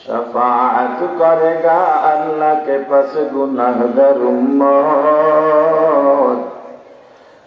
शफाअत करेगा अल्लाह के पास गुनाहगार उम्मत,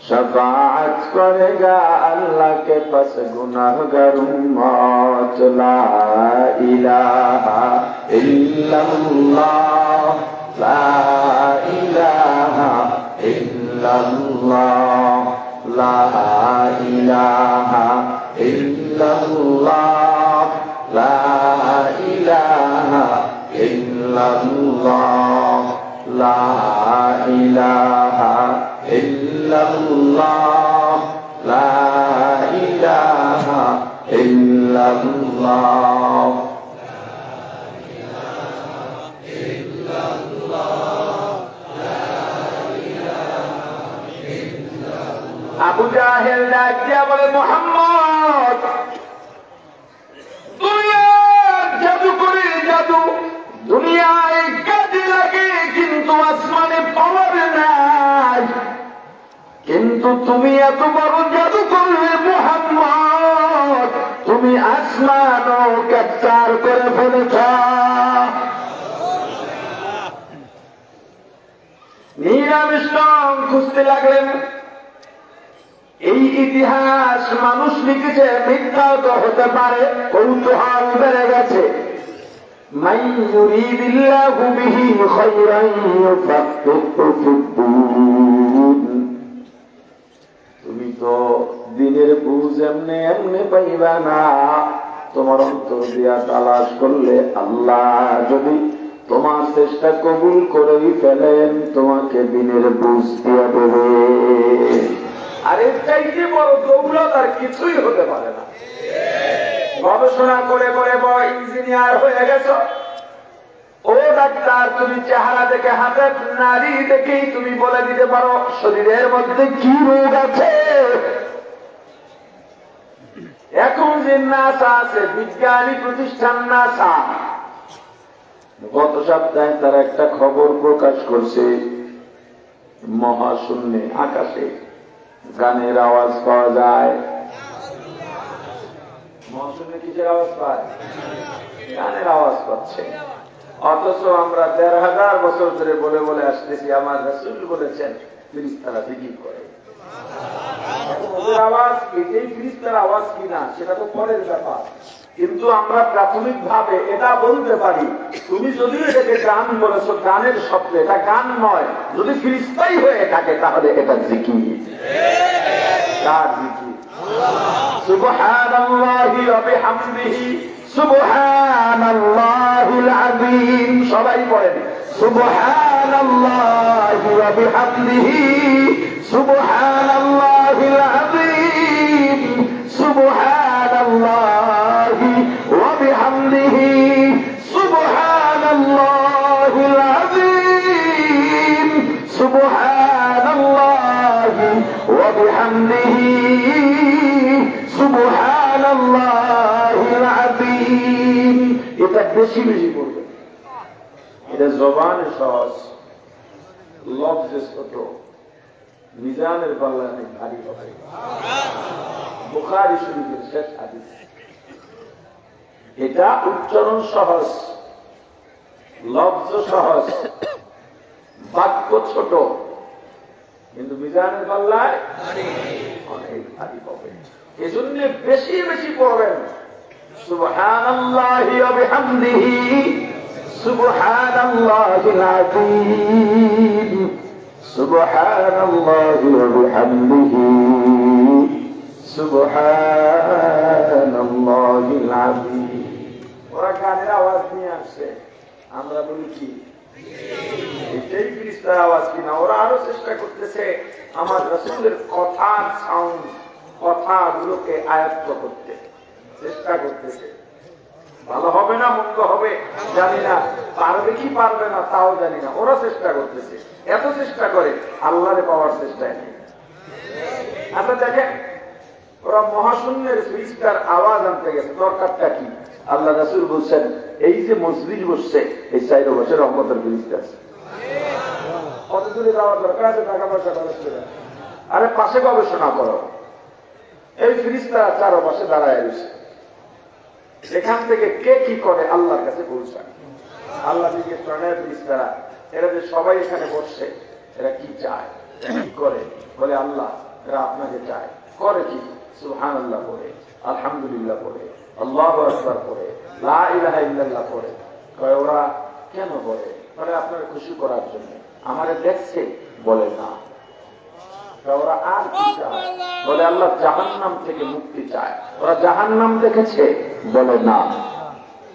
शफाअत करेगा अल्लाह के पास गुनाहगार उम्मत। ला इलाहा इल्लल्लाह, ला इलाहा इल्लल्लाह, ला इलाहा इल्लल्लाह, ला इलाहा इल्लल्लाह, ला इलाहा इल्लल्लाह, ला इलाहा इल्लल्लाह। আবু জাহেল ডাক দিয়া বলে, মুহাম্মদ দুনিয়ার জাদু করে জাদু দুনিয়ায় কাজে লাগে, কিন্তু আসমানে পাওয়ার নাই। কিন্তু তুমি এত বড় জাদু করলে মুহাম্মদ, তুমি আসমানও ক্যাপচার করে ফেলেছ। নিরামিষণ খুঁজতে লাগলেন। এই ইতিহাস মানুষ লিখেছে, মিথ্যাও তো হতে পারে, কৌতূহল বেড়ে গেছে। মান ইউরিদিল্লাহু বিহি খায়রান ইউফাক্কিহু ফিদ্দীন। তুমি তো দিনের বুঝ এমনি এমনি পাইবা না, তোমার অন্তর দিয়া তালাশ করলে আল্লাহ যদি তোমার চেষ্টা কবুল করেই ফেলেন, তোমাকে দিনের বুঝ দিয়া দেবে। আর এর চাইতে বড় দৌলত আর কিছুই হতে পারে না। গবেষণা করে করে বড় ইঞ্জিনিয়ার হয়ে গেছ, ও ডাক্তার তুমি চেহারা দেখে হাতের নারী দেখেই তুমি বলে দিতে পারো শরীরের মধ্যে কি রোগ আছে। এখন যে নাসা আছে, বিজ্ঞানী প্রতিষ্ঠান নাসা, গত সপ্তাহে তারা একটা খবর প্রকাশ করছে, মহাশূন্যে আকাশে গানের আওয়াজ পাওয়া যায়। মহাশূন্যে কিসের আওয়াজ পায়? গানের আওয়াজ পাচ্ছে। অথচ আমরা ১,৫০০ বছর ধরে বলে বলে আসতেছি, আমার রাসূল বলেছেন ফেরেশতারা জিকির করে। ওদের আওয়াজ এটাই ফেরেশতার আওয়াজ কিনা সেটা তো পরের ব্যাপার, কিন্তু আমরা প্রাথমিক ভাবে এটা বলতে পারি, তুমি যদি এটাকে গান বলেছো, গানের শব্দ, এটা গান নয়। যদি ফেরেশতাই হয়ে থাকে তাহলে এটা জিকির। কার জিকির? সুবহানাল্লাহি ওয়া বিহামদিহি সুবহানাল্লাহিল আযীম। সবাই পড়েন সুবহানাল্লাহি ওয়া বিহামদিহি সুবহানাল্লাহিল আযীম, সুবহানাল্লাহি ওয়া বিহামদিহি সুবহানাল্লাহিল আযীম, সুবহানাল্লাহি ওয়া বিহামদিহি সুবহানাল্লাহিল আযীম। এটা বেশি বেশি পড়বে। এটা জবানে সহজ, লফজে ছোট, মিজানের পাল্লায় অনেক ভারী হবে। বুখারী শরীফের শেষ হাদিস। এটা উচ্চারণ সহজ, লফজ সহজ, বাক্য ছোট, কিন্তু মিজানের পাল্লায় অনেক ভারী হবে। এজন্য বেশি বেশি পড়বেন সুবহানাল্লাহি ওয়া বিহামদিহি সুবহানাল্লাহিল আযীম, সুবহানাল্লাহি ওয়া বিহামদিহি সুবহানাল্লাহিল আযীম। ওরা গানের আওয়াজ নিয়ে আসছে, আমরা বলি কি এটাই ফেরেশতার আওয়াজ কিনা। ওরা আরো চেষ্টা করতেছে আমার রাসূলের কথার সাউন্ড, কথাগুলোকে আয়ত্ত করতে চেষ্টা করতেছে। ভালো হবে না মন্দ হবে জানি না, পারবে কি পারবে না তাও জানি না, ওরা চেষ্টা করতেছে। এত চেষ্টা করে আল্লাহরে পাওয়ার চেষ্টায় নেই। আচ্ছা দেখেন, ওরা মহাশূন্যের ফেরেশতার আওয়াজ আনতে গেছে, দরকারটা কি? আল্লাহ রাসূল বলছেন, এই যে মজলিস বসছে এই ৪ বছর রহমতের ফেরেশতা আছে। কত দূরে যাওয়ার দরকার আছে? টাকা পয়সা খরচ করে আরে পাশে গবেষণা করো। এই ফেরেশতা চারপাশে দাঁড়ায় রয়েছে, সেখান থেকে কে কি করে আল্লাহর কাছে পৌঁছায়। আল্লাহ থেকে প্রাণের ফেরেশতারা এরা যে সবাই এখানে বসছে, এরা কি চায় কি করে? বলে আল্লাহ এরা আপনাকে চায়। করে কি? সুবহানাল্লাহ পড়ে, আলহামদুলিল্লাহ পড়ে, আল্লাহু আকবার পড়ে, লা ইলাহা ইল্লাল্লাহ পড়ে। কয় ওরা কেন বলে? বলে আপনাকে খুশি করার জন্য। আমারে দেখছে? বলে না। ওরা আর কি চায়? বলে আল্লাহ জাহান্নাম থেকে মুক্তি চায়। ওরা জাহান্নাম দেখেছে? বলে না।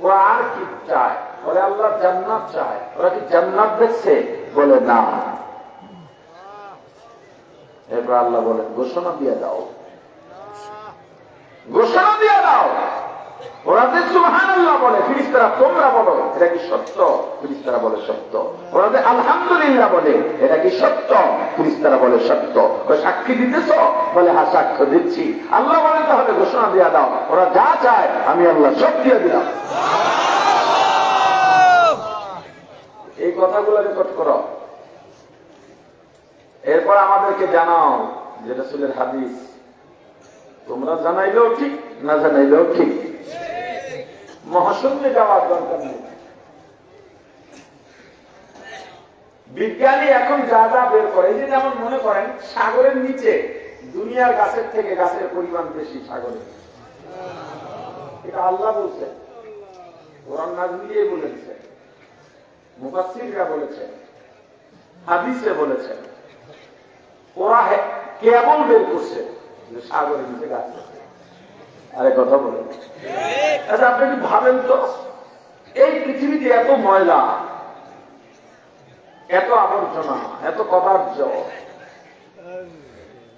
ওরা আর কি চায়? বলে আল্লাহ জান্নাত চায়। ওরা কি জান্নাত দেখছে? বলে না। এরপর আল্লাহ বলেন ঘোষণা দিয়ে দাও, ঘোষণা দিয়ে দাও। ওরা যে সুবহানাল্লাহ বলে, ফেরেশতারা তোমরা বলো এটা কি সত্য? ফেরেশতারা বলে সত্য। ওরা যে আলহামদুলিল্লাহ বলে এটা কি সত্য? ফেরেশতারা বলে সত্য। ওই সাক্ষী দিতেছ? বলে হ্যাঁ সাক্ষ্য দিচ্ছি। আল্লাহ বলেন তাহলে ঘোষণা দিয়ে দাও, ওরা যা চায় আমি আল্লাহ সব দিয়ে দিলাম। এই কথাগুলো রেকর্ড করো। এরপর আমাদেরকে জানাও যে রাসূলের হাদিস, তোমরা জানাইলেও ঠিক না জানাইলেও ঠিক, মহাশূন্যে যাওয়ার দরকার নেই। বিজ্ঞানী এখন যা যা বের করে, এই যে যেমন মনে করেন সাগরের নিচে দুনিয়ার গাছের থেকে গাছের পরিমাণ বেশি সাগরে, এটা আল্লাহ বলছে, কোরআন নাযিলে বলেছে, মুফাসসিররা বলেছে, হাদিসে বলেছে। ওরা কেবল বের করছে যে সাগরের নিচে গাছ আছে। আরে কথা বলেন, আচ্ছা আপনি কি ভাবেন তো, এই পৃথিবীতে এত ময়লা, এত আবর্জনা, এত পদার্থ,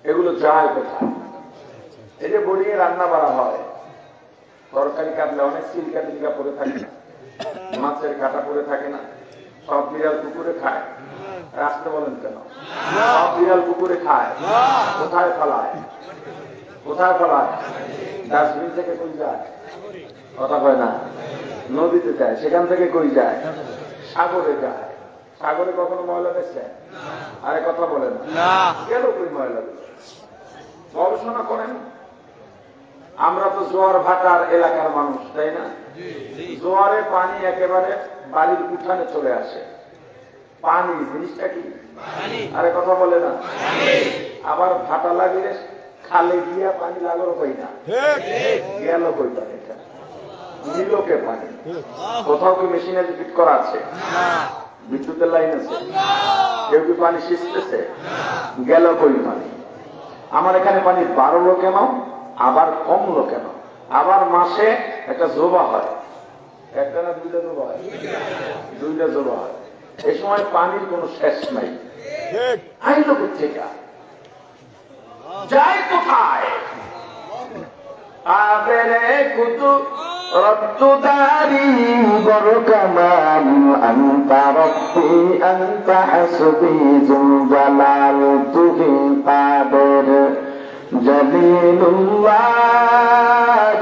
এগুলো যায় কোথায়? এই যে বড়িয়ে রান্না করা হয়, তরকারি কাটলে অনেক সিলকা টিলকা পড়ে থাকে না, মাছের কাটা পড়ে থাকে না, সব বিড়াল কুকুরে খায়। রাস্তা বলেন কেন? সব বিড়াল কুকুরে খায়। কোথায় ফেলায়? কোথায় ফেলায়? ডাস্টবিন থেকে কই যায়? কথা কয় না। নদীতে যায়, সেখান থেকে কই যায়? সাগরে যায়। সাগরে কখনো ময়লা দেখছে? আরে কথা বলেন না। কেন কই ময়লা দেখছে? গবেষণা করেন। আমরা তো জোয়ার ভাটার এলাকার মানুষ, তাই না? জোয়ারে পানি একেবারে বাড়ির উঠানে চলে আসে। পানি জিনিসটা কি? আরে কথা বলে না। আবার ভাটা লাগিয়ে খালে গিয়া পানি লাগলো কই না, গেল কই পানি, নিলোকে পানি। কোথাও কি মেশিনে ফিট করা আছে? বিদ্যুতের লাইন আছে? কেউ কি পানি সিঁচতেছে? গেল কই পানি? আমার এখানে পানি বাড়লো কেন, আবার কমলো কেন? আবার মাসে একটা জোবা হয়, একটা না দুইটা জোবা হয়? দুইটা জোবা হয়। এই সময় পানির কোনো শেষ নাই। আইলো কোথেকে? যায় কোথায়? আবেরে কুতু রত্তুদারি বড় কামাল আনতা রব্বি আনতা হাসবি জুল জালাল তুহি কাদের জলিলুল্লাহ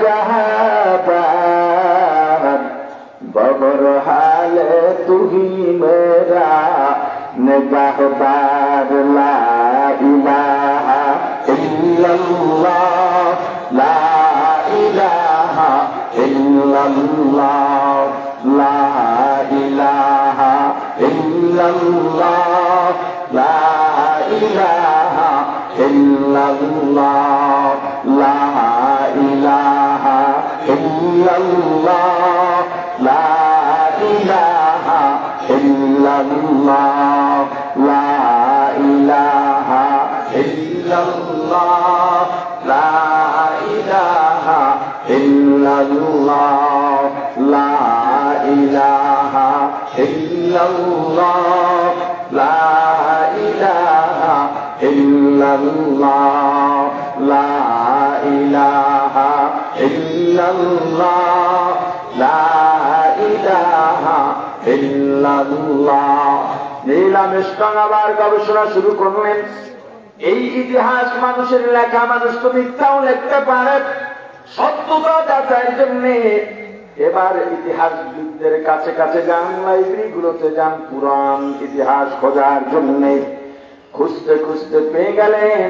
জাহাদাত ববর হালে তুহি মেরা নিগাহদার লা ইলাহা ইল্লাল্লাহ লা ইলাহা ইল্লাল্লাহ লা ইলাহা ইল্লাল্লাহ লা ইলাহা ইল্লাল্লাহ লা ইলাহা ইল্লাল্লাহ লা ইলাহা ইল্লাল্লাহ লা ইলাহা ইল্লাল্লাহ লা ইলাহা ইল্লাল্লাহ লা ইলাহা ইল্লাল্লাহ লা ইলাহা ইল্লাল্লাহ লা ইলাহা ইল্লাল্লাহ লা ইলাহা ইল্লাল্লাহ। নীলামেশকাং আবার গবেষণা শুরু করলেন। এই ইতিহাস মানুষের লেখা, মানুষ তো মিথ্যাও লিখতে পারে, সত্যতা যাচাইয়ের জন্য এবার ইতিহাসবিদদের কাছে কাছে যান, লাইব্রেরি গুলোতে যান, পুরাণ ইতিহাস খোঁজার জন্য। খুঁজতে খুঁজতে পেয়ে গেলেন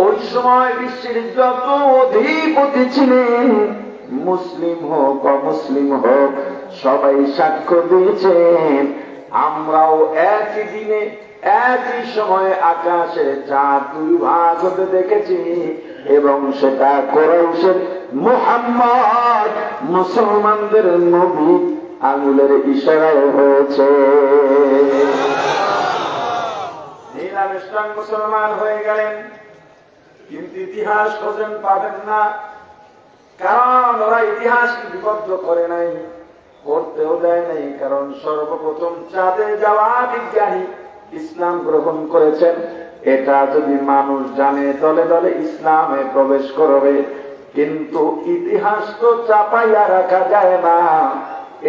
ওই সময় বিশ্বের যত অধিপতি ছিলেন মুসলিম হোক অমুসলিম হোক সবাই সাক্ষ্য দিয়েছেন আমরাও একই দিনে একই সময়ে আকাশের চাঁদ দুই ভাগ হতে দেখেছি এবং সেটা কুরাইশের মুহাম্মদ মুসলমানদের নবী আঙুলের ইশারায় হয়েছে। নীল আর্মস্ট্রং মুসলমান হয়ে গেলেন, কিন্তু ইতিহাস খোঁজেন পাবেন না, কারণ ওরা ইতিহাস লিপিবদ্ধ করে নাই, করতেও দেয় নাই। কারণ সর্বপ্রথম চাঁদে যাওয়া বিজ্ঞানী ইসলাম গ্রহণ করেছেন, এটা যদি মানুষ জানে দলে দলে ইসলামে প্রবেশ করবে। কিন্তু ইতিহাস তো চাপাইয়া রাখা যায় না,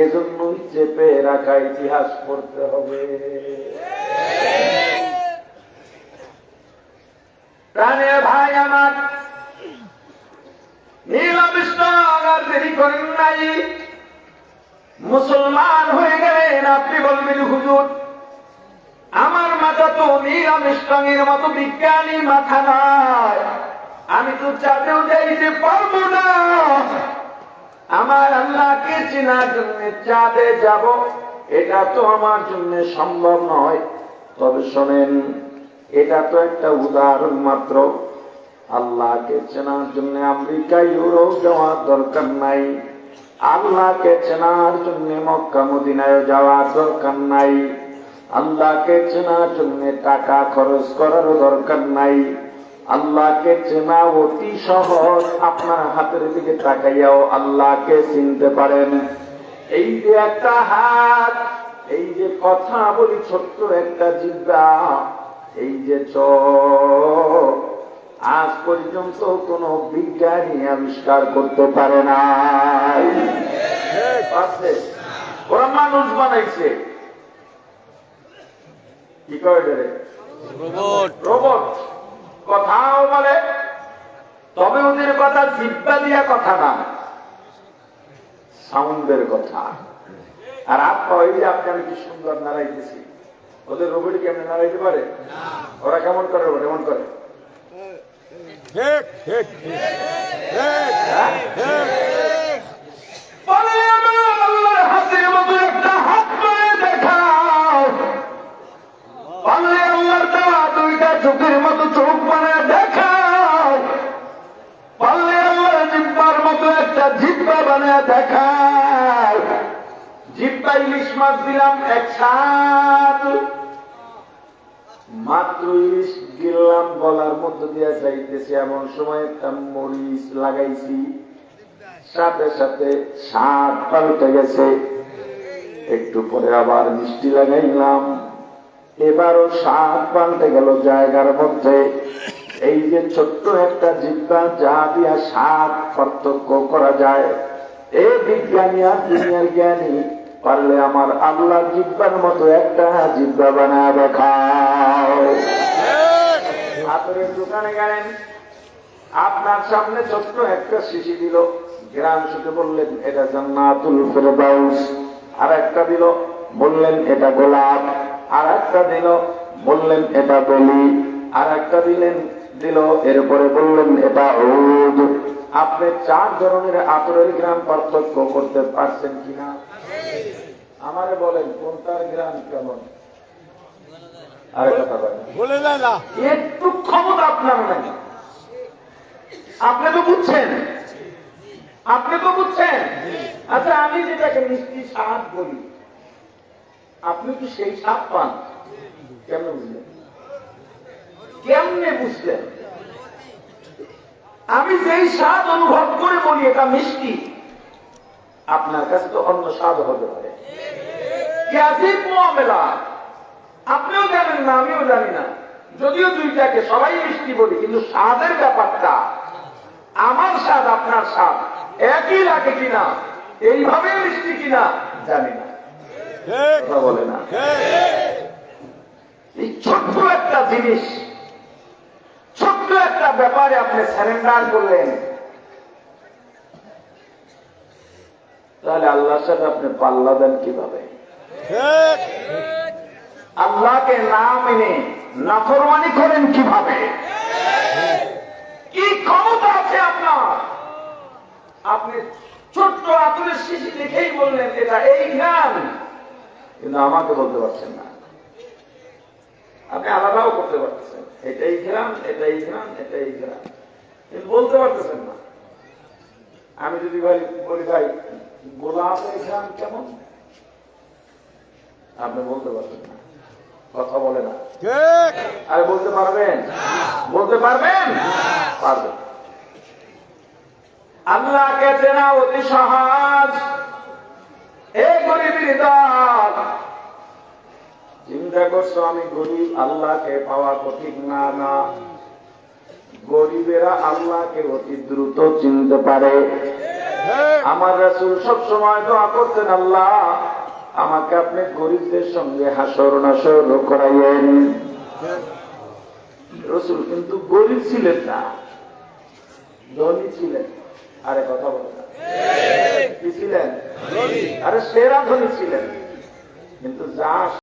এজন্যই চেপে রাখা ইতিহাস পড়তে হবে। প্রাণের ভাই আমার, নীল আর্মস্ট্রং আর দেরি করেন নাই, মুসলমান হয়ে গেলেন। আপনি বলবেন হুজুর আমার মাথা তো নীল আর্মস্ট্রং এর মতো বিজ্ঞানী মাথা নয়, আমি তো চাঁদেও যাইতে পারবো না। আমার আল্লাহকে চেনার জন্য চাঁদে যাব, এটা তো আমার জন্য সম্ভব নয়। তবে শোনেন, এটা তো একটা উদাহরণ মাত্র। আল্লাহকে চেনার জন্য আমেরিকা ইউরোপ যাওয়ার দরকার নাই, আল্লাহকে চেনার জন্য মক্কা মদিনায় যাওয়ার দরকার নাই, আল্লাহকে চেনার জন্য টাকা খরচ করার দরকার নাই। আল্লাহকে চেনা অতি সহজ, আপনার হাতের দিকে তাকাইয়াও আল্লাহকে চিনতে পারেন। এই যে একটা হাত, এই যে কথা বলি ছোট্ট একটা জিহ্বা, এই যে চোখ, আজ পর্যন্ত কোন বিজ্ঞানী আবিষ্কার করতে পারে না। ওরা মানুষ বানাইছে, কি করে রোবট, কথাও বলে, তবে ওদের কথা জিহ্বা দিয়া কথা না, সাউন্ডের কথা। আর ওই যে আপনি আমি কি সুন্দর নাড়াইতেছি, ওদের রোবট কি আপনি নাড়াইতে পারে? ওরা কেমন করে? রোবট এমন করে। হাতের মতো একটা হাত করে দেখাও, আল্লাহর দেওয়া দুইটা চোখের মতো চোখ বানায় দেখাও, পারলে আল্লাহর জিহ্বার মতো একটা জিহ্বা বানায় দেখাও। জিহ্বা ইলিশ মাছ দিলাম এক সাত, মাত্র ইলিশ গিললাম গলার মধ্য দিয়ে যাইতেছে, এমন সময় একটা মরিচ লাগাইছি, সাথে সাথে স্বাদ পাল্টে গেছে। একটু পরে আবার মিষ্টি লাগাইলাম, এবারও স্বাদ পাল্টে গেল জায়গার মধ্যে। এই যে ছোট্ট একটা জিহ্বা, যা দিয়া স্বাদ পার্থক্য করা যায়, এই বিজ্ঞানী আর দুনিয়ার জ্ঞানী পারলে আমার আল্লাহ জিহ্বার মতো একটা জিহ্বা বানায় দেখাও। আতরের দোকানে গেলেন, আপনার সামনে ছোট্ট একটা শিশি দিল, গ্রাম শুধু বললেন এটা জান্নাতুল ফেরদাউস, আর একটা দিল বললেন এটা গোলাপ, আর একটা দিল বললেন এটা বলি, আর একটা দিল এরপরে বললেন এটা উদ। আপনি 4 ধরনের আতরের গ্রাম পার্থক্য করতে পারছেন কিনা? আমারে বলেন কোনটার গ্রাম কেমন? আরে কথা বলে না, একটু ক্ষমতা আপনার নাই। আপনি তো বুঝছেন, আপনি তো বুঝছেন। আচ্ছা, আমি যেটাকে মিষ্টি স্বাদ বলি, আপনি কি সেই স্বাদ পান? কেমনে বুঝলেন? কেমনে বুঝলেন? আমি যেই স্বাদ অনুভব করে বলি এটা মিষ্টি, আপনার কাছে তো অন্য স্বাদ হতে পারে। আপনিও জানেন না, আমিও জানি না, যদিও দুইটাকে সবাই মিষ্টি বলি, কিন্তু স্বাদের ব্যাপারটা, আমার স্বাদ আপনার স্বাদ একই লাগে কিনা, এইভাবে মিষ্টি কিনা জানি না, বলে না। এই ছোট্ট একটা জিনিস, ছোট্ট একটা ব্যাপারে আপনি সারেন্ডার করলেন, তাহলে আল্লাহর সাথে আপনি পাল্লা দেন কিভাবে? আল্লাহকে না মেনে নাফরমানি করেন কিভাবে? কি ক্ষমতা আছে আপনার? আপনি ছোট্ট আতরের শিশি দেখেই বললেন এটা এই ঘ্রাণ, কিন্তু আমাকে বলতে পারছেন না। আপনি আলাদাও করতে পারতেছেন, এটাই ঘ্রাণ, এটাই ঘ্রাণ, এটাই ঘ্রাণ, কিন্তু বলতে পারতেছেন না। আমি যদি বলি ভাই গোলাপের ঘ্রাণ কেমন, আপনি বলতে পারবেন না, কথা বলে না। আরে বলতে পারবেন? বলতে পারবেন? পারবেন। আল্লাহকে চেনা অতি সহজ। এই গরিবের দল চিন্তা করছো আমি গরিব, আল্লাহকে পাওয়া কঠিন না? না, গরিবেরা আল্লাহকে অতি দ্রুত চিনতে পারে। আমার রাসূল সবসময় দোয়া করতেন, আল্লাহ আমাকে আপনি গরিবদের সঙ্গে হাসর নাসর করাইয়েন। রাসূল কিন্তু গরিব ছিলেন না, ধনী ছিলেন। আরে কথা বলেন না, কি ছিলেন? আরে সেরা ধনী ছিলেন। কিন্তু যা